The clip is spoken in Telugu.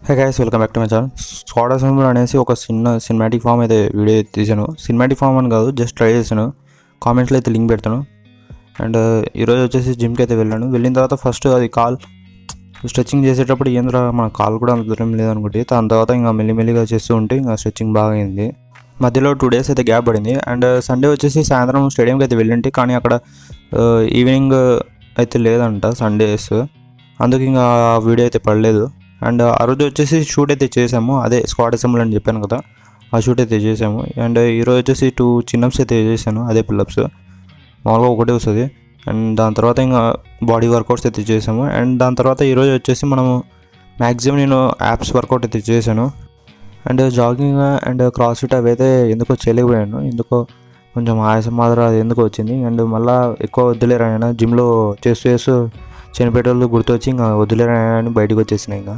Hey guys, welcome back to my channel. Squad assembly అనేసి ఒక చిన్న సినిమాటిక్ ఫామ్ అయితే వీడియో తీసాను. సినిమాటిక్ ఫామ్ అని కాదు, జస్ట్ ట్రై చేశాను. కామెంట్స్లో అయితే లింక్ పెడతాను. అండ్ ఈరోజు వచ్చేసి జిమ్కి అయితే వెళ్ళాను. వెళ్ళిన తర్వాత ఫస్ట్ అది కాల్ స్ట్రెచ్చింగ్ చేసేటప్పుడు ఏంద్రా మన కాల్ కూడా అంత దూరం లేదనుకుంటే, దాని తర్వాత ఇంకా మెల్లిమెల్లిగా చేస్తూ ఉంటే ఇంకా స్ట్రెచ్చింగ్ బాగా అయింది. మధ్యలో 2 days అయితే గ్యాప్ పడింది. అండ్ సండే వచ్చేసి సాయంత్రం స్టేడియంకి అయితే వెళ్ళింటి, కానీ అక్కడ ఈవినింగ్ అయితే లేదంట సండేస్, అందుకు ఇంకా వీడియో అయితే పడలేదు. అండ్ ఆ రోజు వచ్చేసి షూట్ అయితే చేసాము, అదే స్క్వాడ్ అసెంబ్లీ అని చెప్పాను కదా, ఆ షూట్ అయితే చేసాము. అండ్ ఈరోజు వచ్చేసి 2 చిన్నప్స్ అయితే చేశాను, అదే పుల్లప్స్, మామూలుగా ఒకటే వస్తుంది. అండ్ దాని తర్వాత ఇంకా బాడీ వర్కౌట్స్ అయితే చేసాము. అండ్ దాని తర్వాత ఈరోజు వచ్చేసి మనము మ్యాక్సిమం నేను యాప్స్ వర్కౌట్ అయితే చేశాను. And jogging and cross fit అవి అయితే ఎందుకో చేయలేకపోయాను, ఎందుకో కొంచెం ఆయాసం మాత్రం అది ఎందుకో వచ్చింది. అండ్ మళ్ళీ ఎక్కువ వద్దులేరా జిమ్లో చేస్తూ చనిపోయేటోళ్ళు గుర్తొచ్చి ఇంకా వద్దులేరా అని బయటకు వచ్చేసినాయి. ఇంకా